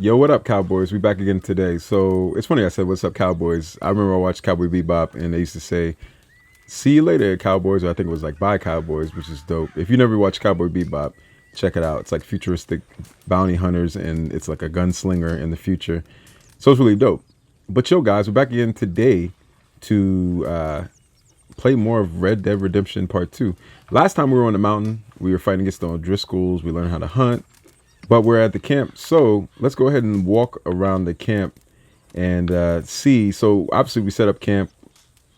Yo, what up, Cowboys? We back again today. So it's funny I said, "What's up, Cowboys?" I remember I watched Cowboy Bebop, and they used to say, "See you later, Cowboys," or I think it was like "Bye, Cowboys," which is dope. If you never watched Cowboy Bebop, check it out. It's like futuristic bounty hunters, and it's like a gunslinger in the future. So it's really dope. But yo, guys, we're back again today to play more of Red Dead Redemption Part 2. Last time we were on the mountain, we were fighting against the Driscolls. We learned how to hunt. But we're at the camp, so let's go ahead and walk around the camp and see. So obviously we set up camp.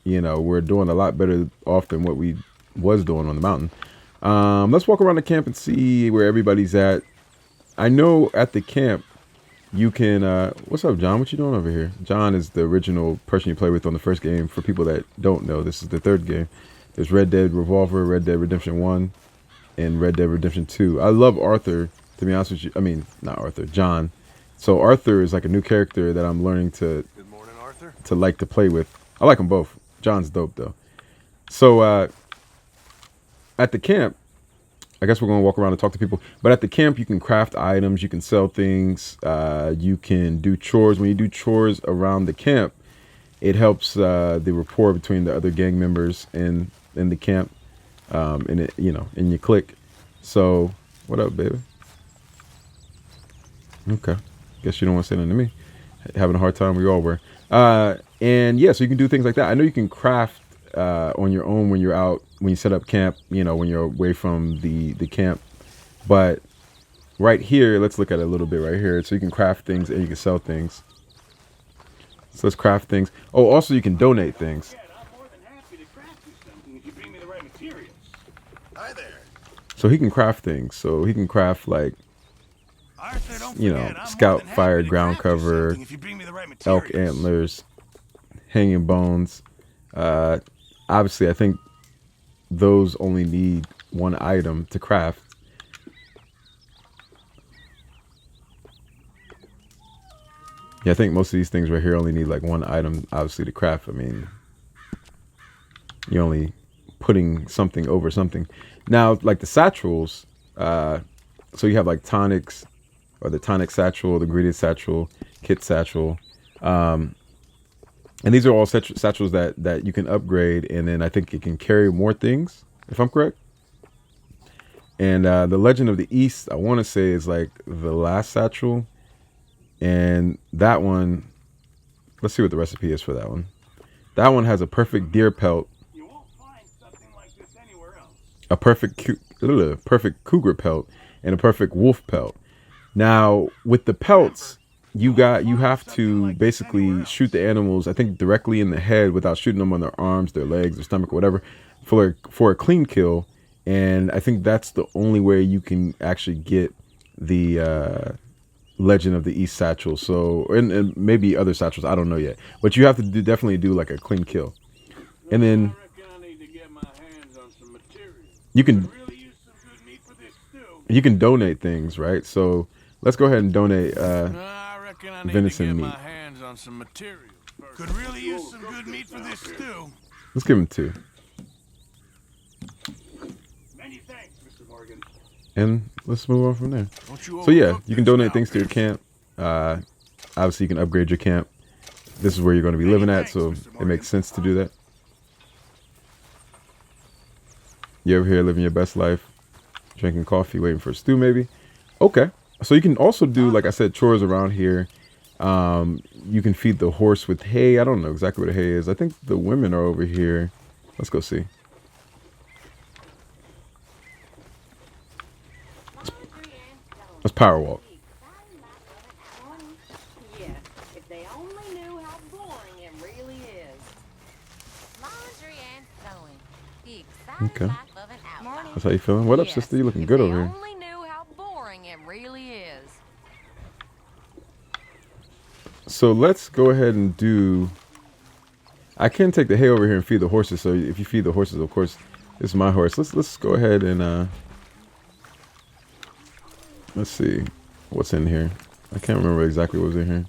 You know, we're doing a lot better off than what we was doing on the mountain. Let's walk around the camp and see where everybody's at. I know at the camp you can. What's up, John? What you doing over here? John is the original person you play with on the first game. For people that don't know, this is the third game. There's Red Dead Revolver, Red Dead Redemption 1, and Red Dead Redemption 2. I love Arthur. To be honest with you, I mean, not Arthur, John. So Arthur is like a new character that I'm learning to Good morning, Arthur. to like to play with. I like them both. John's dope though. So at the camp, I guess we're gonna walk around and talk to people. But at the camp, you can craft items, you can sell things, you can do chores. When you do chores around the camp, it helps the rapport between the other gang members in the camp, and it in your clique. So what up, baby? Okay. Guess you don't want to say nothing to me. Having a hard time, we all were. And yeah, so you can do things like that. I know you can craft on your own when you're out, when you set up camp, when you're away from the camp. But right here, let's look at it a little bit right here. So you can craft things and you can sell things. So let's craft things. Oh, also you can donate things. I'm more than happy to craft you something if you bring me the right materials. Hi there. So he can craft things. So he can craft like, Arthur, don't forget, I'm scout more than happy fire, to ground craft you cover, something if you bring me the right materials. elk antlers, hanging bones. Obviously, I think those only need one item to craft. Yeah, I think most of these things right here only need like one item, obviously, to craft. I mean, you're only putting something over something. Now, like the satchels, so you have like tonics, or the tonic satchel, the ingredient satchel, kit satchel. And these are all satchels that you can upgrade, and then I think it can carry more things, if I'm correct. And the Legend of the East, I want to say, is like the last satchel. And that one, let's see what the recipe is for that one. That one has a perfect deer pelt, You won't find something like this anywhere else. a perfect cougar pelt, and a perfect wolf pelt. Now, with the pelts, you have to basically shoot the animals, I think, directly in the head without shooting them on their arms, their legs, their stomach, or whatever, for a clean kill. And I think that's the only way you can actually get the Legend of the East satchel. So, and maybe other satchels, I don't know yet. But you have to definitely do like a clean kill. And then I reckon I need to get my hands on some materials. you can Really use some good meat for this stew. you can donate things, right? So let's go ahead and donate I reckon I need venison to get meat. my hands on some materials. Could really use some good meat for this stew. Let's give him 2. Many thanks, Mr. Morgan. And let's move on from there. Don't you So yeah, overlook you can this donate now. things to your camp. Obviously, you can upgrade your camp. This is where you're going to be living at, so it makes sense to do that. You ever here living your best life, drinking coffee, waiting for a stew, maybe? Okay. So you can also do, like I said, chores around here. You can feed the horse with hay. I don't know exactly what the hay is. I think the women are over here. Let's go see. Let's power walk. Yeah, if they only knew how boring it really is. Laundry and sewing. The exciting Okay. life of an outlaw. That's how you feeling? What up, Yes, sister? You looking if good they over here. only knew how boring it really is. So let's go ahead and do. I can take the hay over here and feed the horses. So if you feed the horses, of course, this is my horse. Let's go ahead and let's see what's in here. I can't remember exactly what was in here.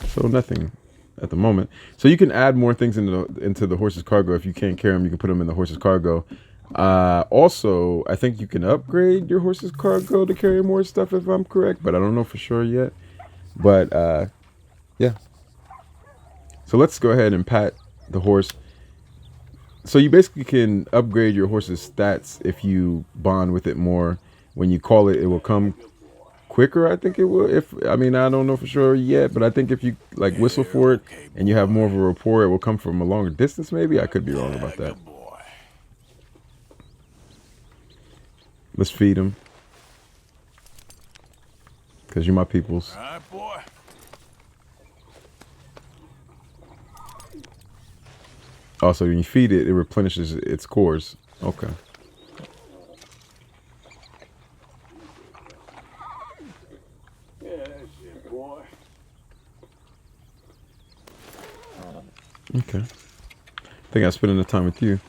So nothing. at the moment. So you can add more things into the horse's cargo. If you can't carry them, you can put them in the horse's cargo. Also, I think you can upgrade your horse's cargo to carry more stuff if I'm correct, but I don't know for sure yet. But yeah. So let's go ahead and pat the horse. So you basically can upgrade your horse's stats if you bond with it more. When you call it, it will come quicker. I think it will. I don't know for sure yet, but I think if you like whistle for it and you have more of a rapport, it will come from a longer distance. Maybe I could be wrong about that. Good boy. Let's feed him, cause you're my peoples. All right, boy. Also, when you feed it, it replenishes its cores. Okay. Yeah, that's it, boy. Okay. I think I spent enough time with you.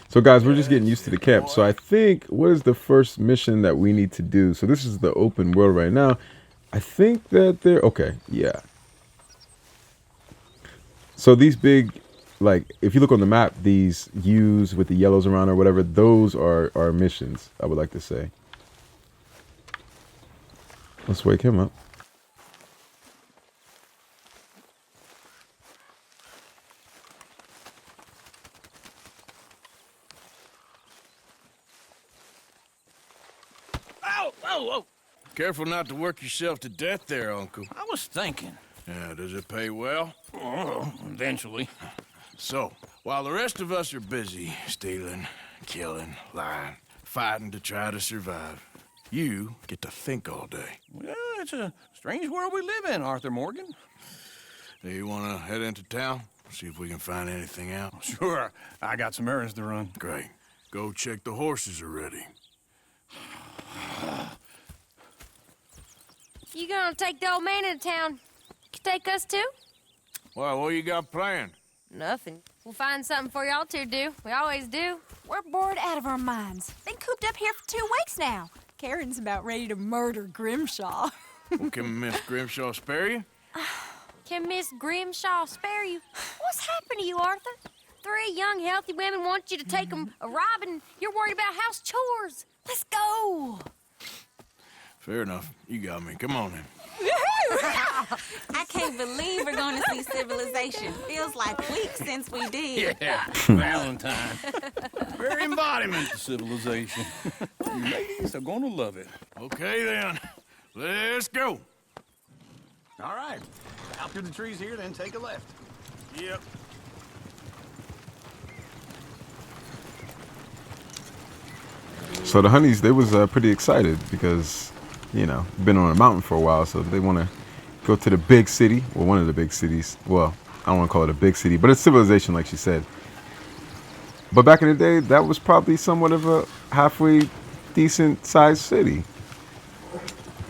So guys, we're just getting used to the camp. So I think, what is the first mission that we need to do? So this is the open world right now. I think that they're okay. Yeah. So these big, like, if you look on the map, these U's with the yellows around or whatever, those are missions, I would like to say. Let's wake him up. Ow! Whoa, whoa! Careful not to work yourself to death there, Uncle. I was thinking. Yeah, does it pay well? Oh, eventually. So, while the rest of us are busy stealing, killing, lying, fighting to try to survive, you get to think all day. Well, it's a strange world we live in, Arthur Morgan. Do you want to head into town? See if we can find anything out? Sure, I got some errands to run. Great. Go check the horses are ready. You gonna take the old man into town? You take us too? Well, what you got planned? Nothing. We'll find something for y'all to do. We always do. We're bored out of our minds. Been cooped up here for 2 weeks now. Karen's about ready to murder Grimshaw. Well, can Miss Grimshaw spare you? Can Miss Grimshaw spare you? What's happened to you, Arthur? 3 young, healthy women want you to take them a robbing. You're worried about house chores. Let's go. Fair enough. You got me. Come on then. I can't believe we're going to see civilization. Feels like weeks since we did. Yeah, Valentine. Very embodiment of civilization. You ladies are going to love it. Okay then. Let's go. All right. Out through the trees here, then take a left. Yep. So the honeys, they was pretty excited because, you know, been on a mountain for a while, so they want to go to the big city, well, one of the big cities. Well, I don't want to call it a big city, but it's civilization, like she said. But back in the day, that was probably somewhat of a halfway decent-sized city,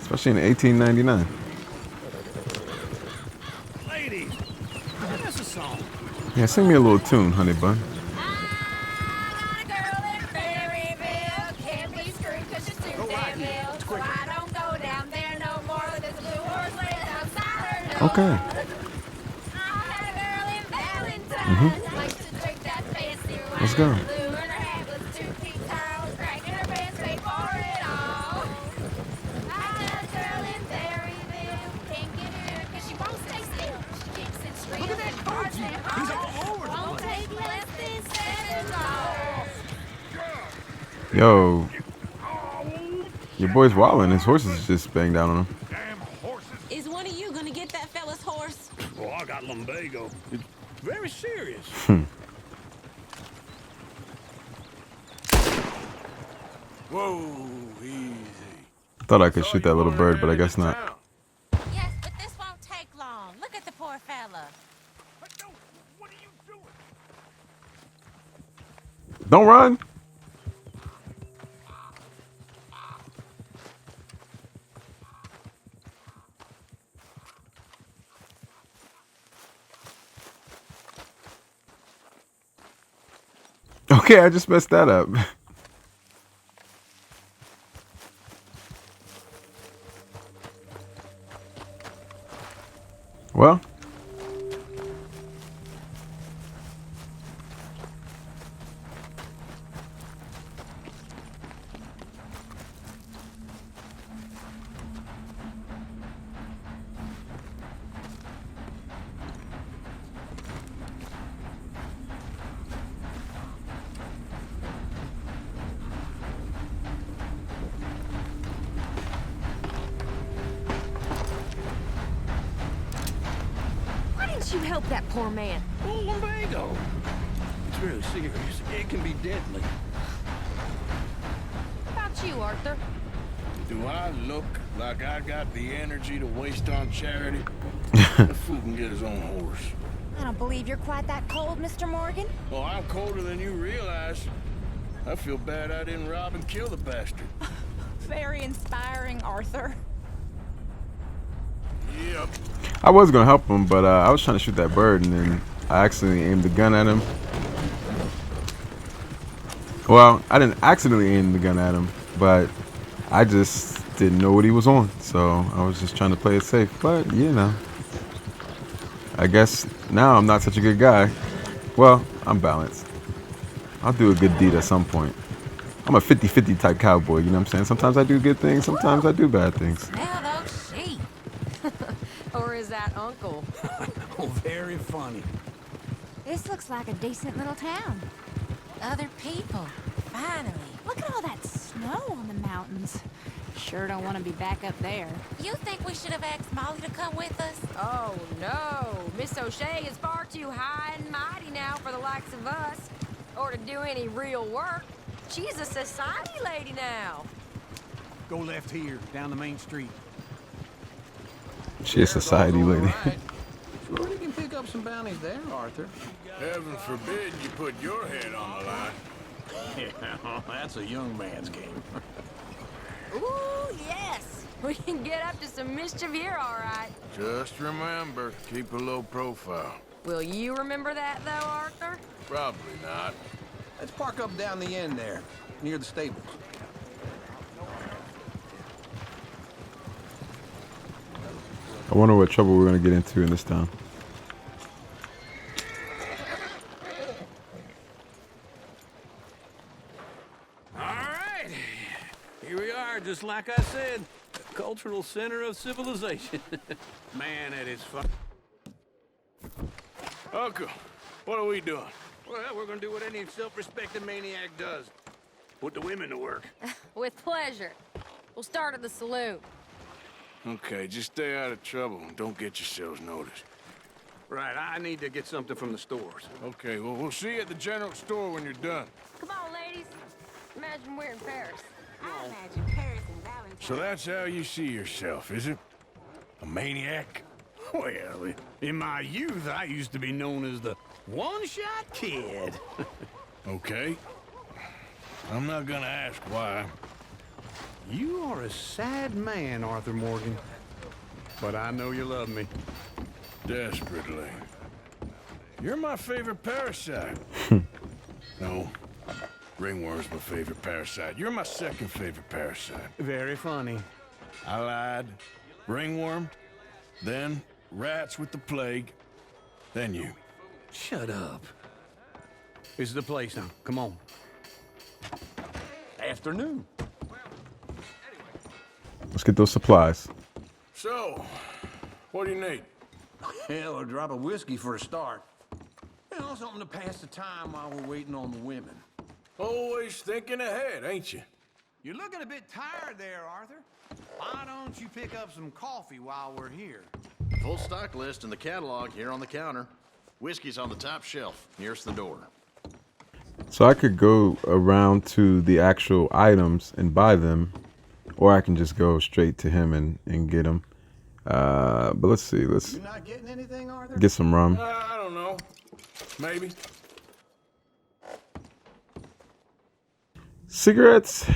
especially in 1899. Ladies, that's a song. Yeah, sing me a little tune, honey bun. Okay. Let's go. Yo, your boy's wildin'. His horse is just banged down on him. Is one of you going to get that fella's horse? Oh, I got lumbago. It's very serious. Whoa, easy. Thought I could shoot that little bird, but I guess not. Yes, but this won't take long. Look at the poor fella. What are you doing? Don't run. Okay, I just messed that up. Well, help that poor man. Oh, lumbago. It's really serious. It can be deadly. How about you, Arthur? Do I look like I got the energy to waste on charity? The fool can get his own horse. I don't believe you're quite that cold, Mr. Morgan. Oh, I'm colder than you realize. I feel bad I didn't rob and kill the bastard. Very inspiring, Arthur. Yep. I was gonna help him, but I was trying to shoot that bird, and then I accidentally aimed the gun at him. Well, I didn't accidentally aim the gun at him, but I just didn't know what he was on, so I was just trying to play it safe. But you know, I guess now I'm not such a good guy. Well, I'm balanced. I'll do a good deed at some point. I'm a 50-50 type cowboy, you know what I'm saying? Sometimes I do good things, sometimes I do bad things. Smell those sheep. Or is that Uncle? Oh, very funny. This looks like a decent little town. Other people. Finally. Look at all that snow on the mountains. Sure don't want to be back up there. You think we should have asked Molly to come with us? Oh, no. Miss O'Shea is far too high and mighty now for the likes of us. Or to do any real work. She's a society lady now. Go left here, down the main street. She a society lady. Sure, you can pick up some bounties there, Arthur. Heaven forbid you put your head on the line. Yeah, that's a young man's game. Ooh, yes. We can get up to some mischief here, all right. Just remember, keep a low profile. Will you remember that, though, Arthur? Probably not. Let's park up down the end there, near the stables. I wonder what trouble we're gonna get into in this town. All right, here we are, just like I said, the cultural center of civilization. Man, it is fun. Uncle, what are we doing? Well, we're gonna do what any self-respecting maniac does. Put the women to work. With pleasure. We'll start at the saloon. Okay, just stay out of trouble and don't get yourselves noticed. Right, I need to get something from the stores. Okay, well, we'll see you at the general store when you're done. Come on, ladies. Imagine we're in Paris. I imagine Paris and Valentine. So that's how you see yourself, is it? A maniac? Well, in my youth, I used to be known as the one-shot kid. Okay. I'm not gonna ask why. You are a sad man, Arthur Morgan. But I know you love me. Desperately. You're my favorite parasite. No. Ringworm's my favorite parasite. You're my second favorite parasite. Very funny. I lied. Ringworm. Then rats with the plague. Then you. Shut up. This is the place now. Come on. Afternoon. Let's get those supplies. So, what do you need? Hell, a drop of whiskey for a start. You know, something to pass the time while we're waiting on the women. Always thinking ahead, ain't you? You're looking a bit tired there, Arthur. Why don't you pick up some coffee while we're here? Full stock list in the catalog here on the counter. Whiskey's on the top shelf, nearest the door. So I could go around to the actual items and buy them, or I can just go straight to him and get them. But let's see. Let's You're not getting anything, Arthur? get some rum. I don't know. Maybe. Cigarettes.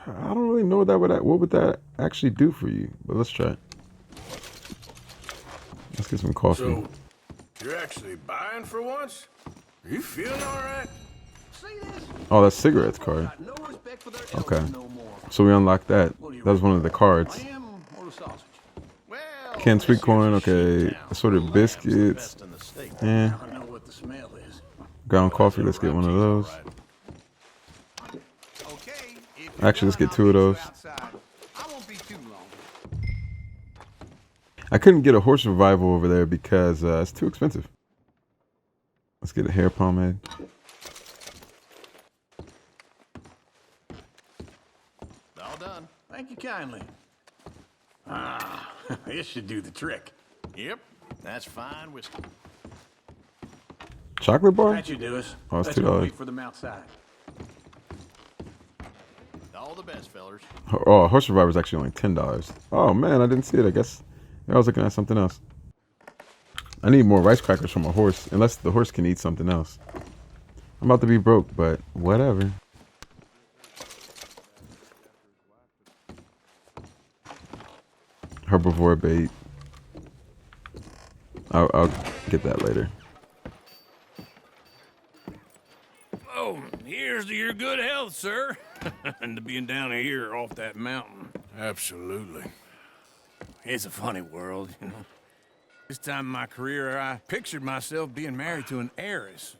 I don't really know what would that actually do for you. But let's try it. Let's get some coffee. So, you're actually buying for once? Are you feeling all right? See this? Oh, that's cigarettes card. Got no respect for their Okay. elders no more. So we unlocked that. That was one of the cards. Lamb or the sausage? Well, Canned sweet corn. Okay. now. Assorted Lamb's the biscuits. best in the state. Yeah. I don't know what the smell is. Ground coffee. Let's get one of those. Okay. If Actually, let's done, get two of I'll meet you those. outside. I won't be too long. I couldn't get a horse revival over there because it's too expensive. Let's get a hair pomade. All done. Thank you kindly. Ah, this should do the trick. Yep, that's fine whiskey. Chocolate bar? That you do us. Oh, it's Let's go $2. wait for them outside. All the best, fellers. Oh, Horse Survivor is actually only $10. Oh man, I didn't see it. I guess I was looking at something else. I need more rice crackers from a horse, unless the horse can eat something else. I'm about to be broke, but whatever. Herbivore bait. I'll get that later. Oh, here's to your good health, sir. And to being down here off that mountain. Absolutely. It's a funny world, you know. This time in my career, I pictured myself being married to an heiress.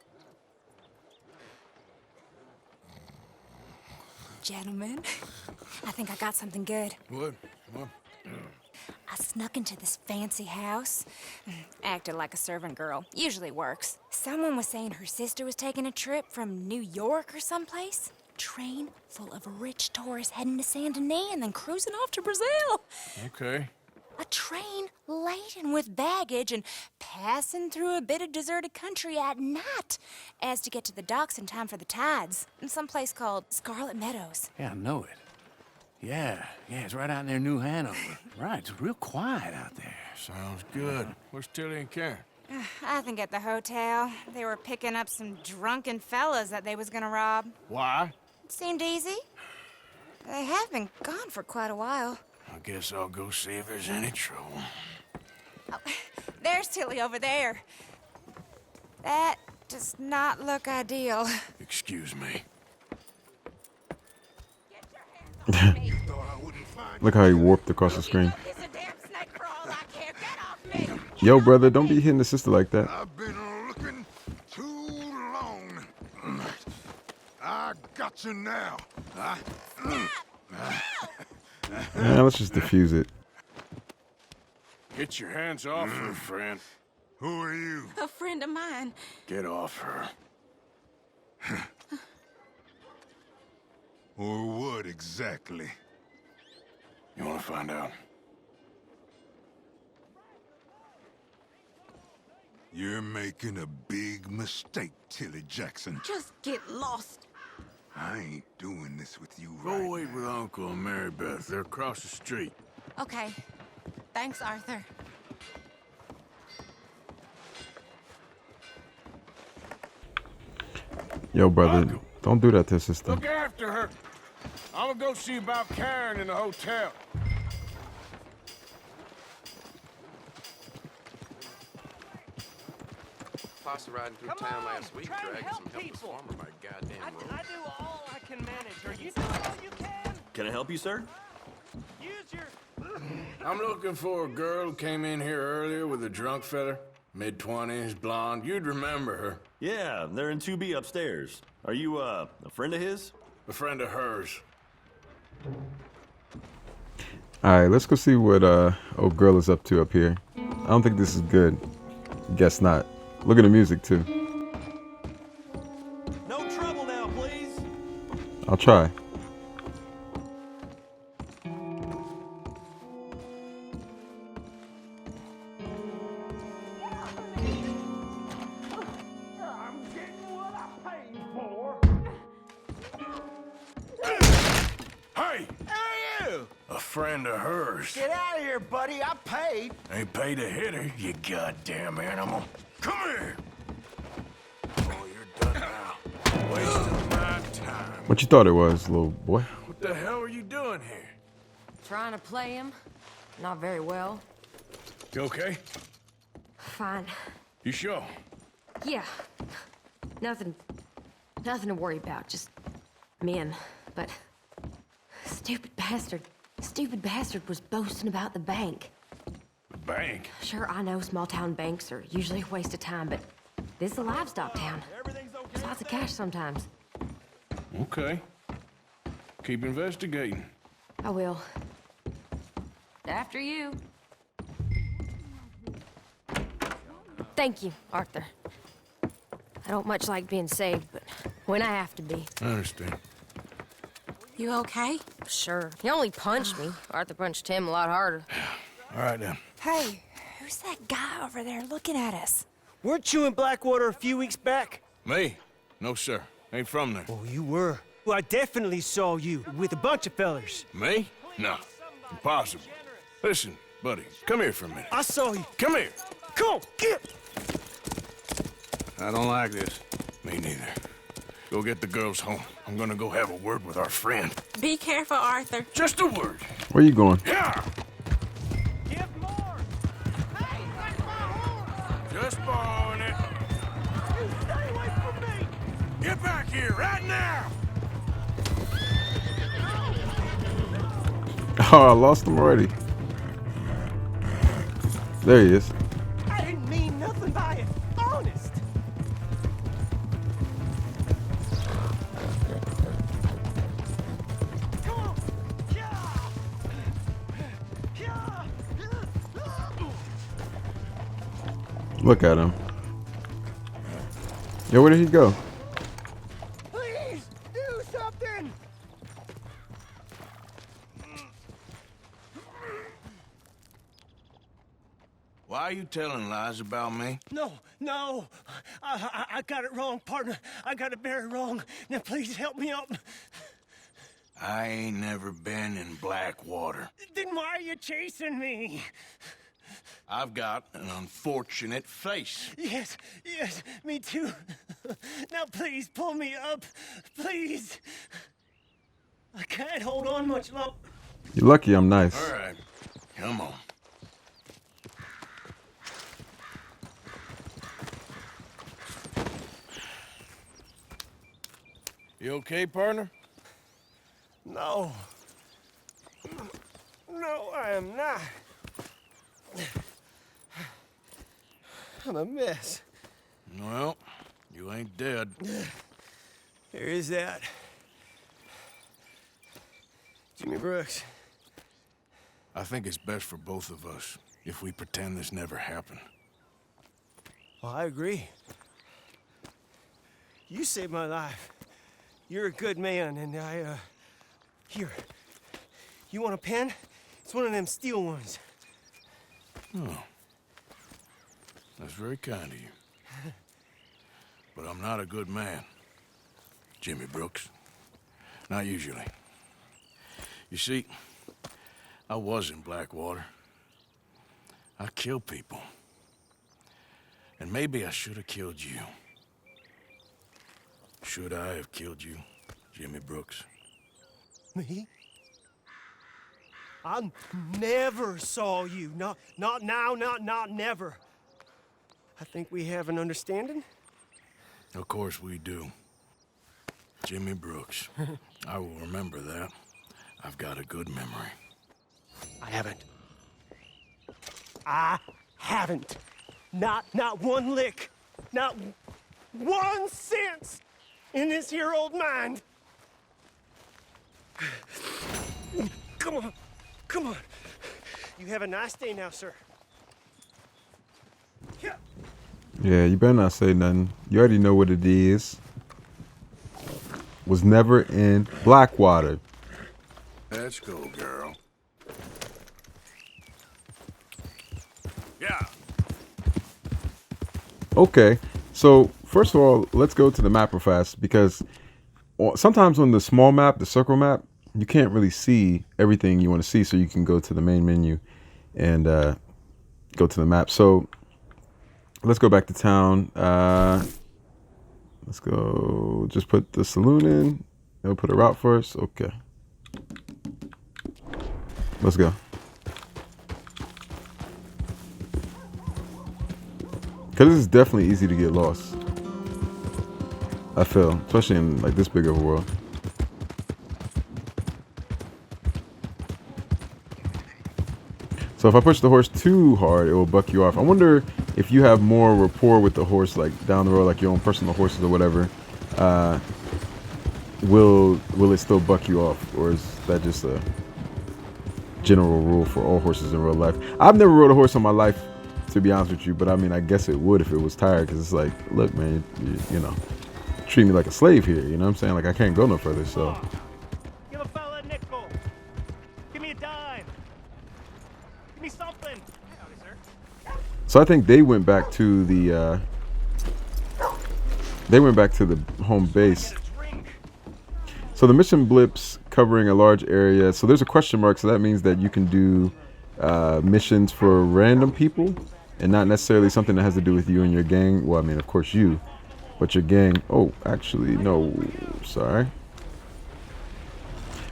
Gentlemen, I think I got something good. What? I snuck into this fancy house, acted like a servant girl. Usually works. Someone was saying her sister was taking a trip from New York or someplace. Train full of rich tourists heading to Saint Denis and then cruising off to Brazil. Okay. A train laden with baggage and passing through a bit of deserted country at night as to get to the docks in time for the tides in some place called Scarlet Meadows. Yeah, I know it. Yeah, it's right out near New Hanover. Right, it's real quiet out there. Sounds good. Where's Tilly and Karen? I think at the hotel. They were picking up some drunken fellas that they was gonna rob. Why? It seemed easy. They have been gone for quite a while. I guess I'll go see if there's any trouble. Oh, there's Tilly over there. That does not look ideal. Excuse me. Look how he warped across the screen. Yo, brother, don't be hitting the sister like that. I've been looking too long. I got you now. Yeah, let's just defuse it. Get your hands off her, friend. Who are you? A friend of mine. Get off her. Or what exactly? You want to find out? You're making a big mistake, Tilly Jackson. Just get lost. I ain't doing this with you Go right wait now. with Uncle and Mary Beth. They're across the street. Okay. Thanks, Arthur. Yo, brother, Uncle. don't do that to his sister. Look after her. I'm gonna go see about Karen in the hotel. Posse riding through town last week, dragging some helpless farmer by a goddamn rope. I do all I can manage. Are you doing all you can? Can I help you, sir? Use your... I'm looking for a girl who came in here earlier with a drunk fella. Mid-20s, blonde. You'd remember her. Yeah, they're in 2B upstairs. Are you, a friend of his? A friend of hers. Alright, let's go see what old girl is up to up here. I don't think this is good. Guess not. Look at the music too. No trouble now, please. I'll try. I'm getting what I paid for. Hey! Hey, you! A friend of hers. Get out of here, buddy. I paid. Ain't paid to hit her, you goddamn animal. Come here! Oh, you're done now. Wasting my time. What you thought it was, little boy? What the hell are you doing here? Trying to play him. Not very well. You okay? Fine. You sure? Yeah. Nothing to worry about. Just men. But stupid bastard was boasting about the bank. The bank? Sure, I know small town banks are usually a waste of time, but this is a livestock town. There's lots of cash sometimes. Okay. Keep investigating. I will. After you. Thank you, Arthur. I don't much like being saved, but when I have to be. I understand. You okay? Sure. He only punched me. Arthur punched him a lot harder. All right, then. Hey, who's that guy over there looking at us? Weren't you in Blackwater a few weeks back? Me? No, sir. Ain't from there. Oh, you were. Well, I definitely saw you with a bunch of fellers. Me? No. Impossible. Listen, buddy, come here for a minute. I saw you. Come here. Come on, get! I don't like this. Me neither. Go get the girls home. I'm gonna go have a word with our friend. Be careful, Arthur. Just a word. Where you going? Yeah! Give more! Hey, that's my horse! Just borrowing it. You stay away from me! Get back here right now! Oh, I lost him already. There he is. I didn't mean nothing by it. Honest. Come on. Yeah. Yeah. Look at him. Yeah, where did he go? Please do something. Why are you telling lies about me? No. I got it wrong, partner. I got it very wrong. Now please help me out. I ain't never been in Blackwater. Then why are you chasing me? I've got an unfortunate face. Yes, me too. Now please pull me up, please. I can't hold on much longer. You're lucky I'm nice. All right, come on. You okay, partner? No, I am not. I'm a mess. Well, you ain't dead. There is that. Jimmy Brooks. I think it's best for both of us if we pretend this never happened. Well, I agree. You saved my life. You're a good man, and here. You want a pen? It's one of them steel ones. Oh. That's very kind of you. But I'm not a good man, Jimmy Brooks. Not usually. You see, I was in Blackwater. I killed people. And maybe I should have killed you. Should I have killed you, Jimmy Brooks? Me? I never saw you. Not now, not never. I think we have an understanding. Of course we do. Jimmy Brooks. I will remember that. I've got a good memory. I haven't. Not one lick. Not 1 cent in this here old mind. Come on. You have a nice day now, sir. Yeah, you better not say nothing. You already know what it is. Was never in Blackwater. Let's go, girl. Yeah. Okay, so first of all, let's go to the map real fast because sometimes on the small map, the circle map, you can't really see everything you want to see, so you can go to the main menu and go to the map. So let's go back to town. Let's go. Just put the saloon in. It'll put a route for us. Okay. Let's go. Because this is definitely easy to get lost. I feel, especially in like this big of a world. So if I push the horse too hard, it will buck you off. I wonder if you have more rapport with the horse, like down the road, like your own personal horses or whatever, will it still buck you off? Or is that just a general rule for all horses in real life? I've never rode a horse in my life, to be honest with you, but I mean, I guess it would if it was tired, because it's like, look, man, you know, treat me like a slave here, you know what I'm saying? Like, I can't go no further, so. Give a fella a nickel. Give me a dime. Give me something. So I think they went back to the They went back to the home base. So the mission blips covering a large area. So there's a question mark. So that means that you can do missions for random people and not necessarily something that has to do with you and your gang. Well, I mean, of course you, but your gang. Oh, actually, no, sorry.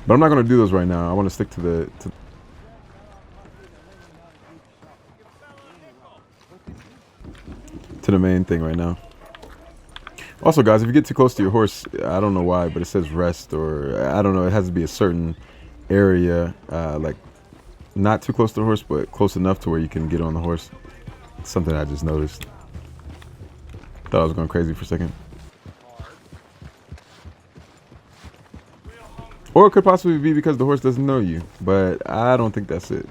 But I'm not going to do those right now. I want to stick to the main thing right now. Also, guys, if you get too close to your horse, I don't know why, but it says rest, or I don't know. It has to be a certain area, like not too close to the horse, but close enough to where you can get on the horse. It's something I just noticed. Thought I was going crazy for a second. Or it could possibly be because the horse doesn't know you, but I don't think that's it.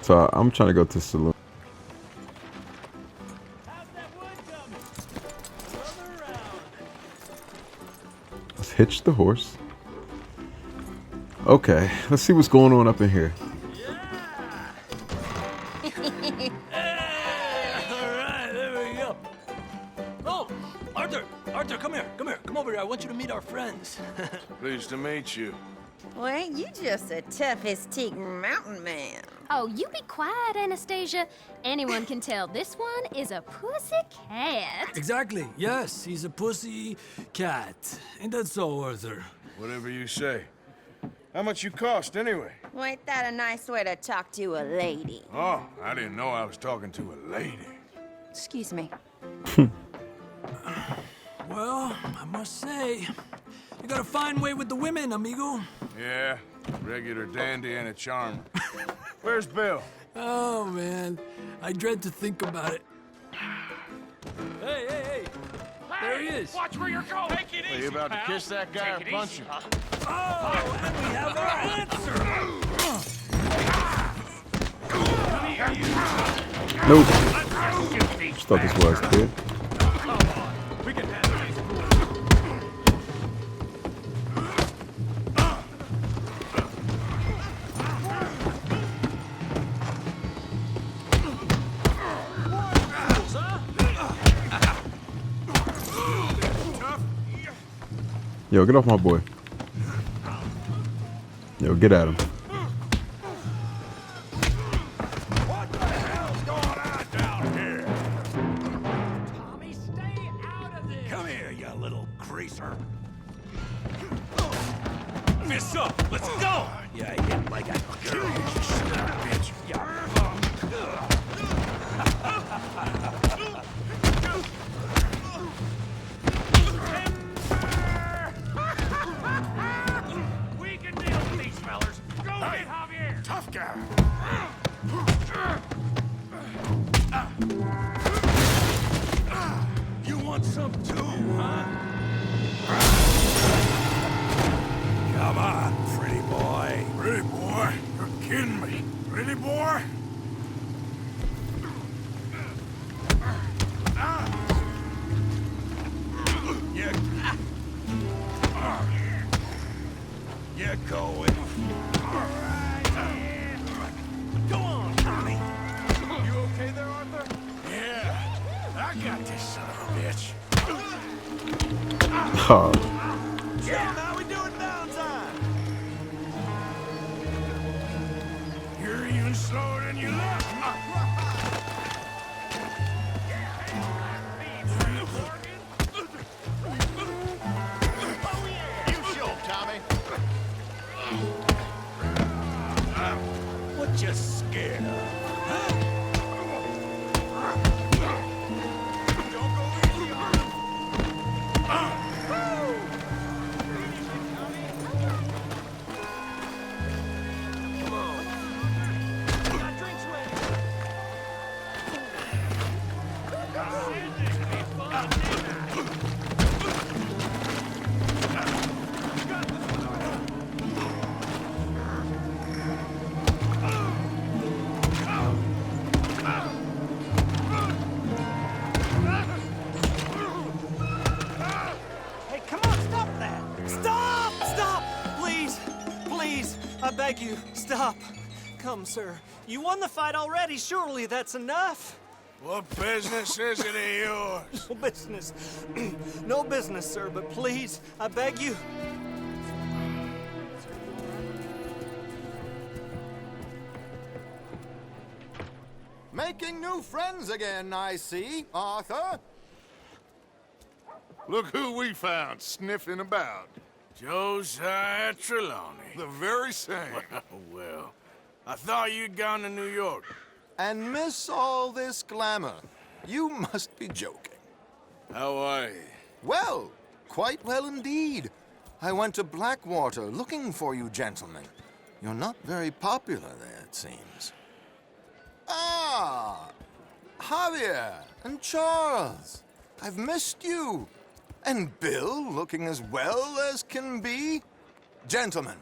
So I'm trying to go to the saloon. Let's hitch the horse. Okay, let's see what's going on up in here. Alright, there we go. Oh, Arthur, come here. Come over here. I want you to meet our friends. Pleased to meet you. Well, ain't you just a tough-as-teak mountain man? Oh, you be quiet, Anastasia. Anyone can tell this one is a pussy cat. Exactly. Yes, he's a pussy cat. Ain't that so, Arthur? Whatever you say. How much you cost, anyway? Well, ain't that a nice way to talk to a lady? Oh, I didn't know I was talking to a lady. Excuse me. Well, I must say, you got a fine way with the women, amigo. Yeah, regular dandy and a charmer. Where's Bill? Oh, man. I dread to think about it. Hey! There he is. Watch where you're going. Take it easy, Are you about pal. to kiss that guy or punch him? Oh, and we have our answer. Nope. Just thought this was kid. We can handle these. Yo, get off my boy. Yo, get at him. What the hell's going on down here? Tommy, stay out of this. Come here, you little greaser. Fists up. Let's go. Yeah, you hit like a girl. You son of a bitch. We can deal with these fellers. Go get Javier. Tough guy. You want some too, huh? Come on, pretty boy. Pretty boy? You're kidding me. Pretty boy? You're going. Go on, Tommy. You okay there, Arthur? Yeah, I got this son of a bitch. Oh. So how we doing Valentine? You're even slower than you look. You show 'em, Tommy. What you scared of? Huh? Don't go easy on him. Got drinks ready. outcome, sir. You won the fight already. Surely that's enough. What business is it of yours? No business. No business, sir, but please, I beg you. Making new friends again, I see, Arthur. Look who we found sniffing about. Josiah Trelawney. The very same. Well, I thought you'd gone to New York. And miss all this glamour. You must be joking. How are you? Well, quite well indeed. I went to Blackwater looking for you gentlemen. You're not very popular there, it seems. Ah! Javier and Charles. I've missed you. And Bill looking as well as can be. Gentlemen,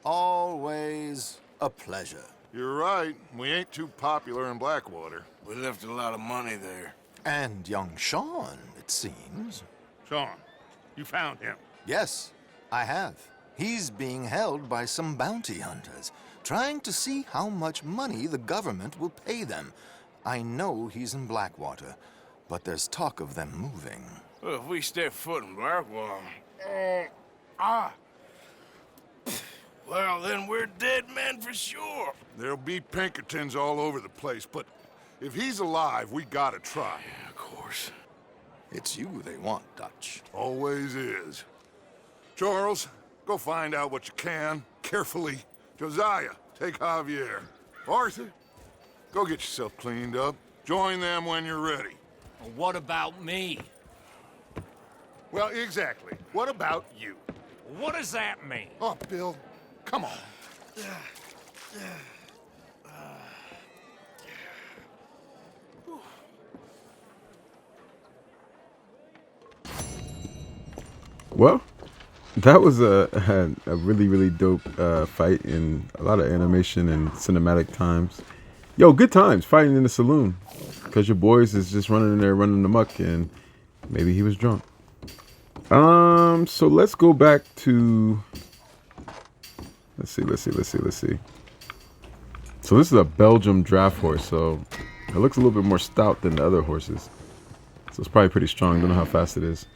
always a pleasure. You're right. We ain't too popular in Blackwater. We left a lot of money there. And young Sean, it seems. Sean, you found him? Yes, I have. He's being held by some bounty hunters, trying to see how much money the government will pay them. I know he's in Blackwater, but there's talk of them moving. Well, if we step foot in Blackwater... Well, then we're dead men for sure. There'll be Pinkertons all over the place, but if he's alive, we gotta try. Yeah, of course. It's you they want, Dutch. Always is. Charles, go find out what you can, carefully. Josiah, take Javier. Arthur, go get yourself cleaned up. Join them when you're ready. What about me? Well, exactly. What about you? What does that mean? Oh, Bill, come on. Well, that was a really, really dope fight in a lot of animation and cinematic times. Yo, good times fighting in the saloon because your boys is just running in there, running amok, and maybe he was drunk. So let's go back to, let's see. So this is a Belgium draft horse, so it looks a little bit more stout than the other horses. So it's probably pretty strong. Don't know how fast it is.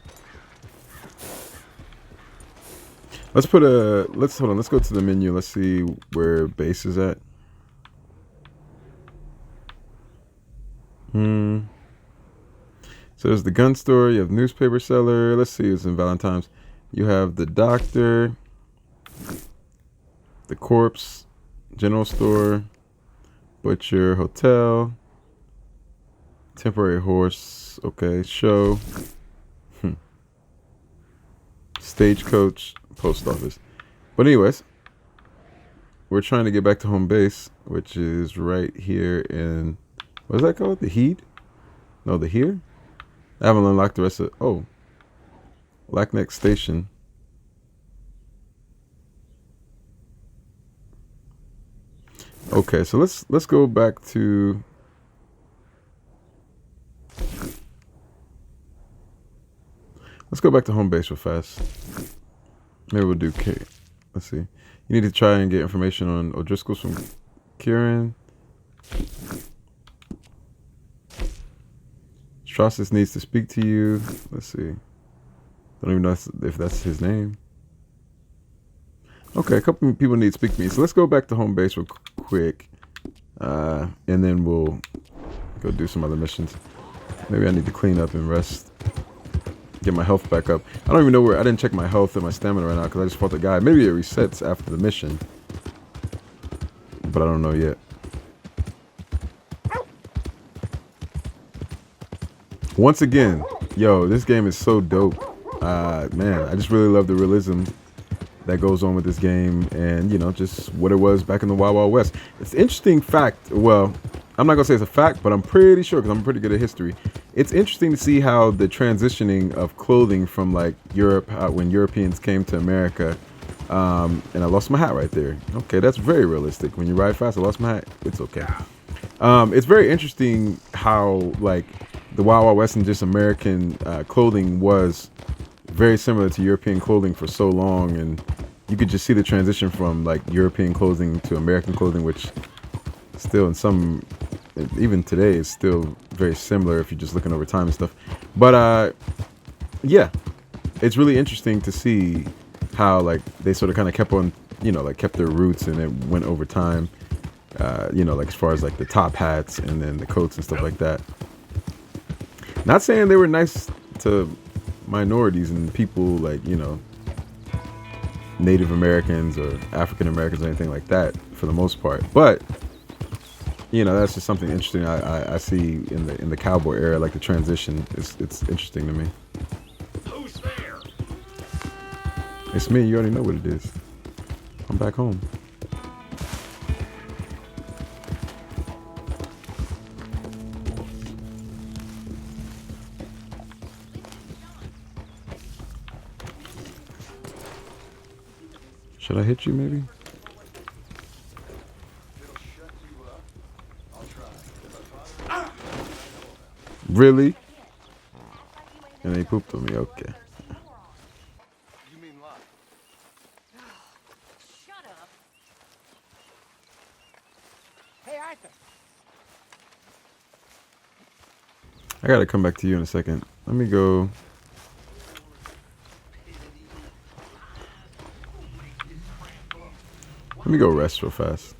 Let's hold on. Let's go to the menu. Let's see where base is at. So there's the gun store. You have newspaper seller. Let's see. It's in Valentine's. You have the doctor, the corpse, general store, butcher, hotel, temporary horse. Okay, show, stagecoach, post office. But anyways, we're trying to get back to home base, which is right here in, what is that called? The Heed? No, the Here? I haven't unlocked the rest of, oh, Lackneck Station. Okay, so let's go back to, home base real fast. Maybe we'll do K. Let's see. You need to try and get information on O'Driscoll's from Kieran. Strassus needs to speak to you. Let's see. Don't even know if that's his name. Okay, a couple people need to speak to me. So let's go back to home base real quick. And then we'll go do some other missions. Maybe I need to clean up and rest. Get my health back up. I don't even know where. I didn't check my health and my stamina right now because I just fought the guy. Maybe it resets after the mission. But I don't know yet. Once again, yo, this game is so dope. Man, I just really love the realism that goes on with this game and, you know, just what it was back in the Wild Wild West. It's an interesting fact. Well, I'm not going to say it's a fact, but I'm pretty sure because I'm pretty good at history. It's interesting to see how the transitioning of clothing from like Europe, when Europeans came to America, and I lost my hat right there. Okay, that's very realistic. When you ride fast, I lost my hat. It's okay. It's very interesting how like the Wild Wild West and just American clothing was very similar to European clothing for so long, and you could just see the transition from like European clothing to American clothing, which still in some, even today, it's still very similar if you're just looking over time and stuff. But yeah, it's really interesting to see how like they sort of kind of kept on, you know, like kept their roots and it went over time. You know, like as far as like the top hats and then the coats and stuff like that. Not saying they were nice to minorities and people like, you know, Native Americans or African Americans or anything like that for the most part. But you know, that's just something interesting I see in the cowboy era, like the transition. It's interesting to me. Who's there? It's me. You already know what it is. I'm back home. Should I hit you maybe? Really? And they pooped on me. Okay. Shut up. Hey, Arthur. I gotta come back to you in a second. Let me go. Let me go rest real fast.